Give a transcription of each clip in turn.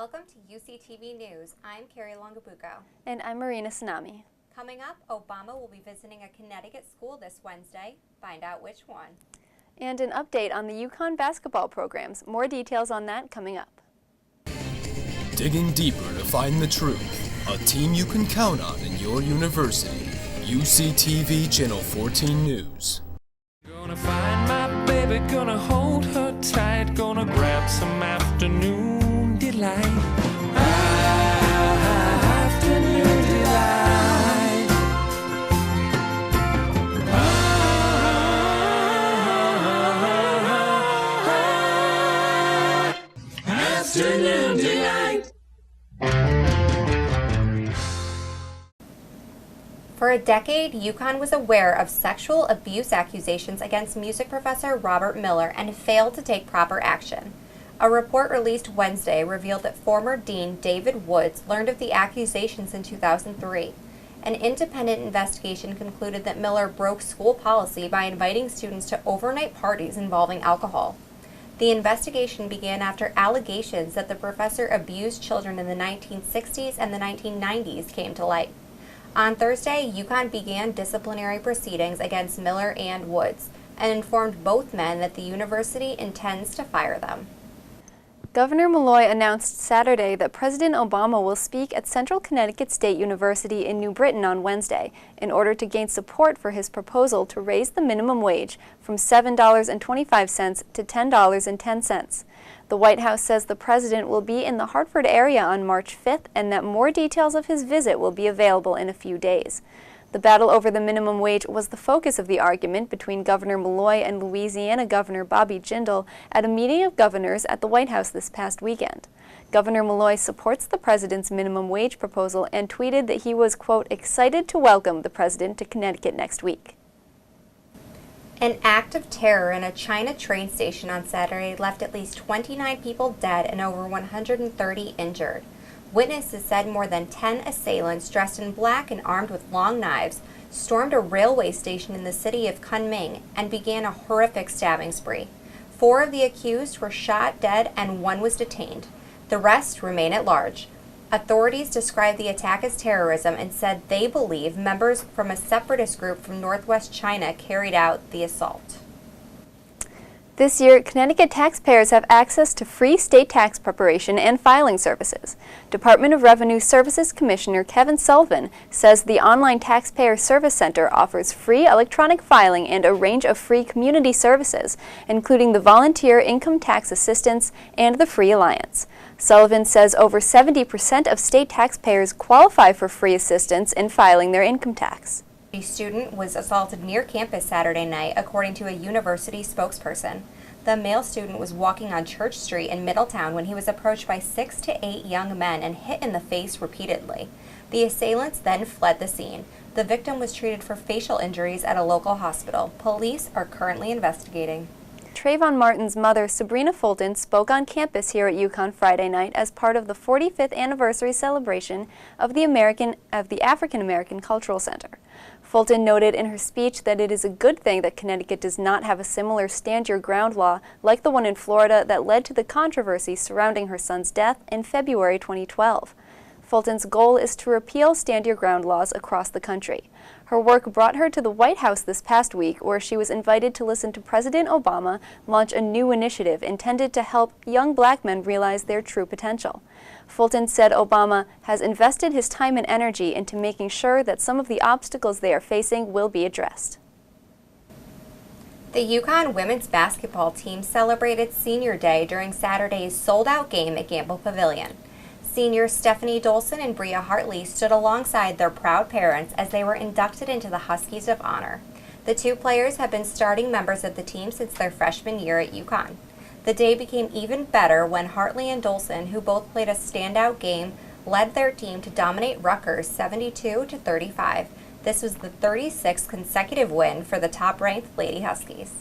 Welcome to UCTV News. I'm Carrie Longabuco. And I'm Marina Tsunami. Coming up, Obama will be visiting a Connecticut school this Wednesday. Find out which one. And an update on the UConn basketball programs. More details on that coming up. Digging deeper to find the truth. A team you can count on in your university. UCTV Channel 14 News. Gonna find my baby, gonna hold her tight, gonna grab some afternoon delight. Afternoon delight. Afternoon delight. For a decade, UConn was aware of sexual abuse accusations against music professor Robert Miller and failed to take proper action. A report released Wednesday revealed that former Dean David Woods learned of the accusations in 2003. An independent investigation concluded that Miller broke school policy by inviting students to overnight parties involving alcohol. The investigation began after allegations that the professor abused children in the 1960s and the 1990s came to light. On Thursday, UConn began disciplinary proceedings against Miller and Woods and informed both men that the university intends to fire them. Governor Malloy announced Saturday that President Obama will speak at Central Connecticut State University in New Britain on Wednesday in order to gain support for his proposal to raise the minimum wage from $7.25 to $10.10. The White House says the president will be in the Hartford area on March 5th and that more details of his visit will be available in a few days. The battle over the minimum wage was the focus of the argument between Governor Malloy and Louisiana Governor Bobby Jindal at a meeting of governors at the White House this past weekend. Governor Malloy supports the president's minimum wage proposal and tweeted that he was, quote, excited to welcome the president to Connecticut next week. An act of terror in a China train station on Saturday left at least 29 people dead and over 130 injured. Witnesses said more than 10 assailants dressed in black and armed with long knives stormed a railway station in the city of Kunming and began a horrific stabbing spree. 4 of the accused were shot dead and 1 was detained. The rest remain at large. Authorities described the attack as terrorism and said they believe members from a separatist group from northwest China carried out the assault. This year, Connecticut taxpayers have access to free state tax preparation and filing services. Department of Revenue Services Commissioner Kevin Sullivan says the Online Taxpayer Service Center offers free electronic filing and a range of free community services, including the Volunteer Income Tax Assistance and the Free Alliance. Sullivan says over 70% of state taxpayers qualify for free assistance in filing their income tax. A student was assaulted near campus Saturday night, according to a university spokesperson. The male student was walking on Church Street in Middletown when he was approached by 6 to 8 young men and hit in the face repeatedly. The assailants then fled the scene. The victim was treated for facial injuries at a local hospital. Police are currently investigating. Trayvon Martin's mother, Sabrina Fulton, spoke on campus here at UConn Friday night as part of the 45th anniversary celebration of the African American Cultural Center. Fulton noted in her speech that it is a good thing that Connecticut does not have a similar stand your ground law like the one in Florida that led to the controversy surrounding her son's death in February 2012. Fulton's goal is to repeal stand your ground laws across the country. Her work brought her to the White House this past week, where she was invited to listen to President Obama launch a new initiative intended to help young black men realize their true potential. Fulton said Obama has invested his time and energy into making sure that some of the obstacles they are facing will be addressed. The UConn women's basketball team celebrated Senior Day during Saturday's sold-out game at Gamble Pavilion. Seniors Stephanie Dolson and Bria Hartley stood alongside their proud parents as they were inducted into the Huskies of Honor. The 2 players have been starting members of the team since their freshman year at UConn. The day became even better when Hartley and Dolson, who both played a standout game, led their team to dominate Rutgers 72-35. This was the 36th consecutive win for the top-ranked Lady Huskies.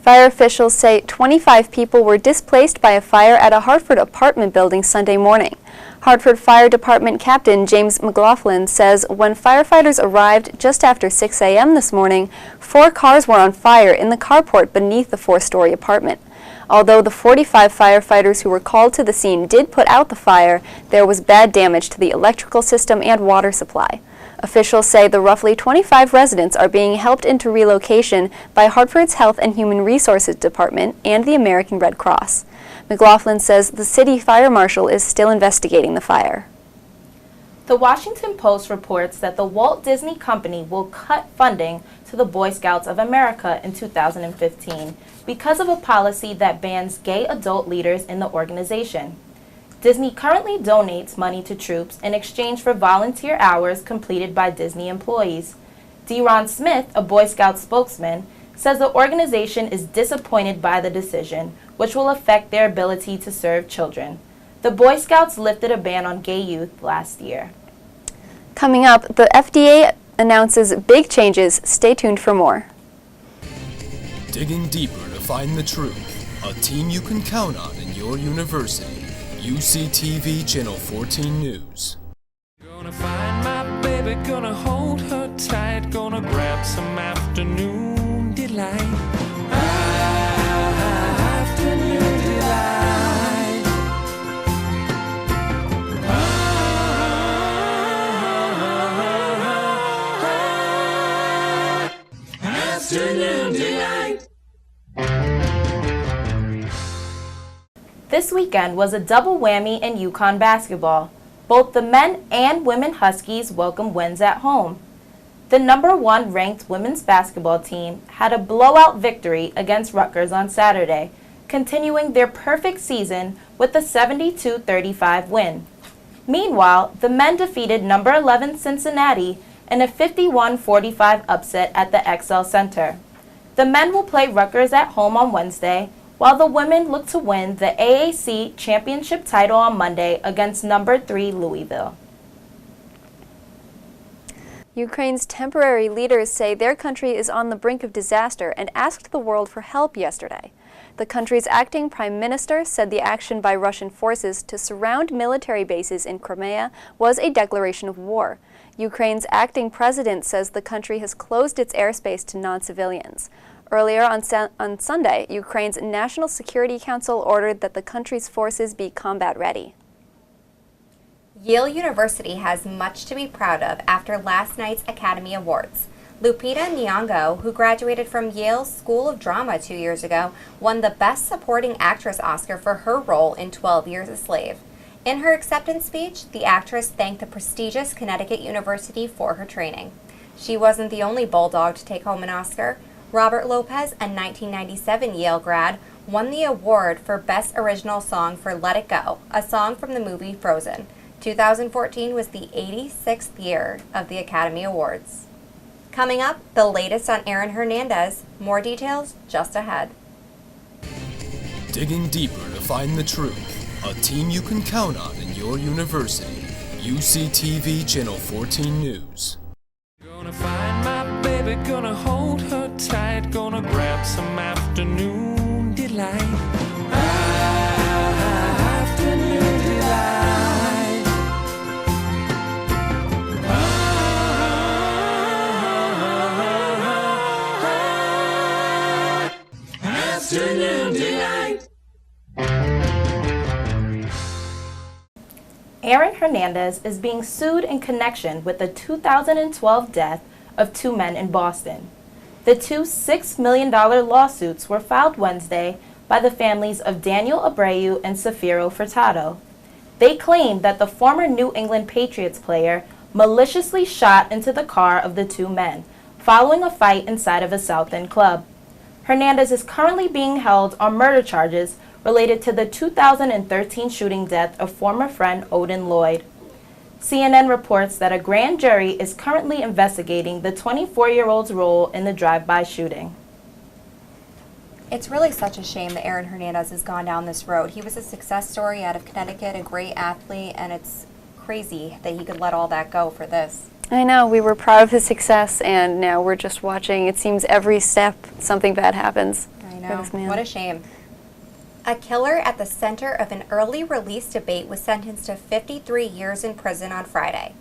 Fire officials say 25 people were displaced by a fire at a Hartford apartment building Sunday morning. Hartford Fire Department Captain James McLaughlin says when firefighters arrived just after 6 a.m. this morning, 4 cars were on fire in the carport beneath the 4-story apartment. Although the 45 firefighters who were called to the scene did put out the fire, there was bad damage to the electrical system and water supply. Officials say the roughly 25 residents are being helped into relocation by Hartford's Health and Human Resources Department and the American Red Cross. McLaughlin says the city fire marshal is still investigating the fire. The Washington Post reports that the Walt Disney Company will cut funding to the Boy Scouts of America in 2015 because of a policy that bans gay adult leaders in the organization. Disney currently donates money to troops in exchange for volunteer hours completed by Disney employees. D. Smith, a Boy Scout spokesman, says the organization is disappointed by the decision, which will affect their ability to serve children. The Boy Scouts lifted a ban on gay youth last year. Coming up, the FDA announces big changes. Stay tuned for more. Digging deeper to find the truth. A team you can count on in your university. UCTV Channel 14 News. Gonna find my baby, gonna hold her tight, gonna grab some afternoon delight. Afternoon delight. Afternoon delight. This weekend was a double whammy in UConn basketball. Both the men and women Huskies welcomed wins at home. The #1 ranked women's basketball team had a blowout victory against Rutgers on Saturday, continuing their perfect season with a 72-35 win. Meanwhile, the men defeated #11 Cincinnati in a 51-45 upset at the XL Center. The men will play Rutgers at home on Wednesday, while the women look to win the AAC championship title on Monday against #3 Louisville. Ukraine's temporary leaders say their country is on the brink of disaster and asked the world for help yesterday. The country's acting prime minister said the action by Russian forces to surround military bases in Crimea was a declaration of war. Ukraine's acting president says the country has closed its airspace to non-civilians. Earlier on Sunday, Ukraine's National Security Council ordered that the country's forces be combat ready. Yale University has much to be proud of after last night's Academy Awards. Lupita Nyong'o, who graduated from Yale's School of Drama 2 years ago, won the Best Supporting Actress Oscar for her role in 12 Years a Slave. In her acceptance speech, the actress thanked the prestigious Connecticut University for her training. She wasn't the only Bulldog to take home an Oscar. Robert Lopez, a 1997 Yale grad, won the award for Best Original Song for Let It Go, a song from the movie Frozen. 2014 was the 86th year of the Academy Awards. Coming up, the latest on Aaron Hernandez. More details just ahead. Digging deeper to find the truth. A team you can count on in your university. UCTV Channel 14 News. Gonna find my baby, gonna hold her tight, gonna grab some afternoon delight. Afternoon delight. Afternoon delight. Aaron Hernandez is being sued in connection with the 2012 death of two men in Boston. The two $6 million lawsuits were filed Wednesday by the families of Daniel Abreu and Safiro Furtado. They claim that the former New England Patriots player maliciously shot into the car of the two men, following a fight inside of a South End club. Hernandez is currently being held on murder charges related to the 2013 shooting death of former friend Odin Lloyd. CNN reports that a grand jury is currently investigating the 24-year-old's role in the drive-by shooting. It's really such a shame that Aaron Hernandez has gone down this road. He was a success story out of Connecticut, a great athlete, and it's crazy that he could let all that go for this. I know, we were proud of his success, and now we're just watching. It seems every step something bad happens. I know, what a shame. A killer at the center of an early release debate was sentenced to 53 years in prison on Friday.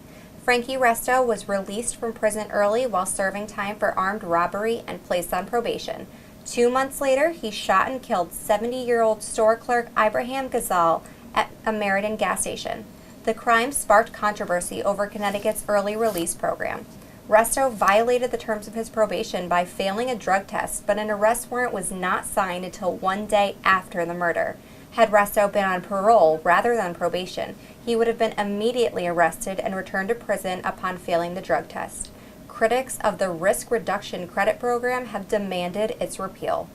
Frankie Resto was released from prison early while serving time for armed robbery and placed on probation. 2 months later, he shot and killed 70-year-old store clerk Ibrahim Ghazal at a Meriden gas station. The crime sparked controversy over Connecticut's early release program. Resto violated the terms of his probation by failing a drug test, but an arrest warrant was not signed until 1 day after the murder. Had Resto been on parole rather than probation, he would have been immediately arrested and returned to prison upon failing the drug test. Critics of the Risk Reduction Credit Program have demanded its repeal.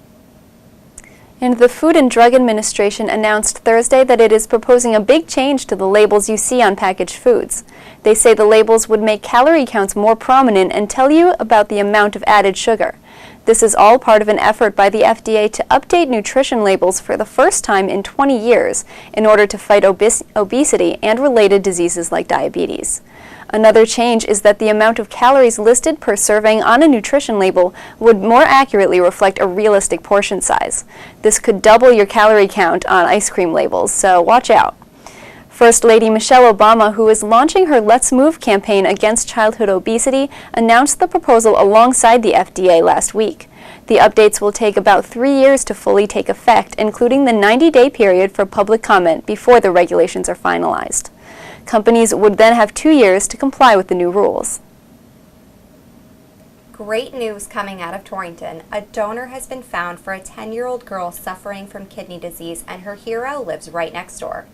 And the Food and Drug Administration announced Thursday that it is proposing a big change to the labels you see on packaged foods. They say the labels would make calorie counts more prominent and tell you about the amount of added sugar. This is all part of an effort by the FDA to update nutrition labels for the first time in 20 years in order to fight obesity and related diseases like diabetes. Another change is that the amount of calories listed per serving on a nutrition label would more accurately reflect a realistic portion size. This could double your calorie count on ice cream labels, so watch out. First Lady Michelle Obama, who is launching her Let's Move campaign against childhood obesity, announced the proposal alongside the FDA last week. The updates will take about 3 years to fully take effect, including the 90-day period for public comment before the regulations are finalized. Companies would then have 2 years to comply with the new rules. Great news coming out of Torrington. A donor has been found for a 10-year-old girl suffering from kidney disease, and her hero lives right next door.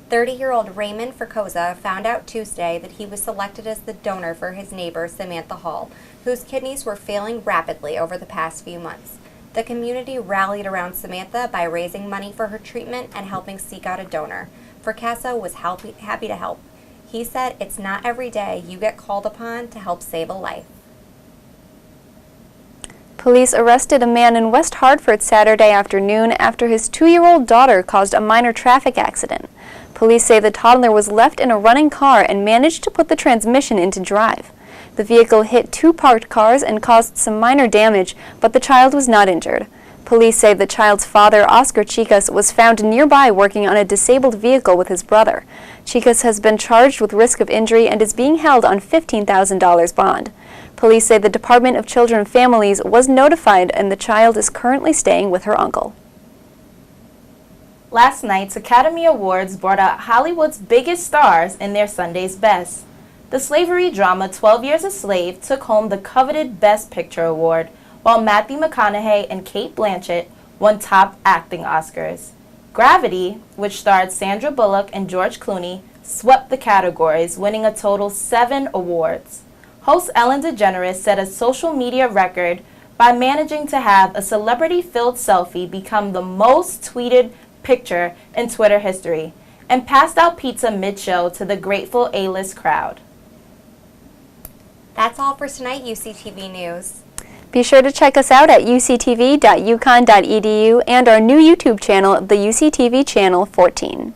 30-year-old Raymond Fricosa found out Tuesday that he was selected as the donor for his neighbor, Samantha Hall, whose kidneys were failing rapidly over the past few months. The community rallied around Samantha by raising money for her treatment and helping seek out a donor. Fricosa was happy to help. He said, "It's not every day you get called upon to help save a life." Police arrested a man in West Hartford Saturday afternoon after his 2-year-old daughter caused a minor traffic accident. Police say the toddler was left in a running car and managed to put the transmission into drive. The vehicle hit 2 parked cars and caused some minor damage, but the child was not injured. Police say the child's father, Oscar Chicas, was found nearby working on a disabled vehicle with his brother. Chicas has been charged with risk of injury and is being held on $15,000 bond. Police say the Department of Children and Families was notified and the child is currently staying with her uncle. Last night's Academy Awards brought out Hollywood's biggest stars in their Sunday's best. The slavery drama 12 Years a Slave took home the coveted Best Picture award, while Matthew McConaughey and Cate Blanchett won top acting Oscars. Gravity, which starred Sandra Bullock and George Clooney, swept the categories, winning a total 7 awards. Host Ellen DeGeneres set a social media record by managing to have a celebrity-filled selfie become the most tweeted picture in Twitter history, and passed out pizza mid-show to the grateful A-list crowd. That's all for tonight, UCTV News. Be sure to check us out at uctv.uconn.edu and our new YouTube channel, the UCTV Channel 14.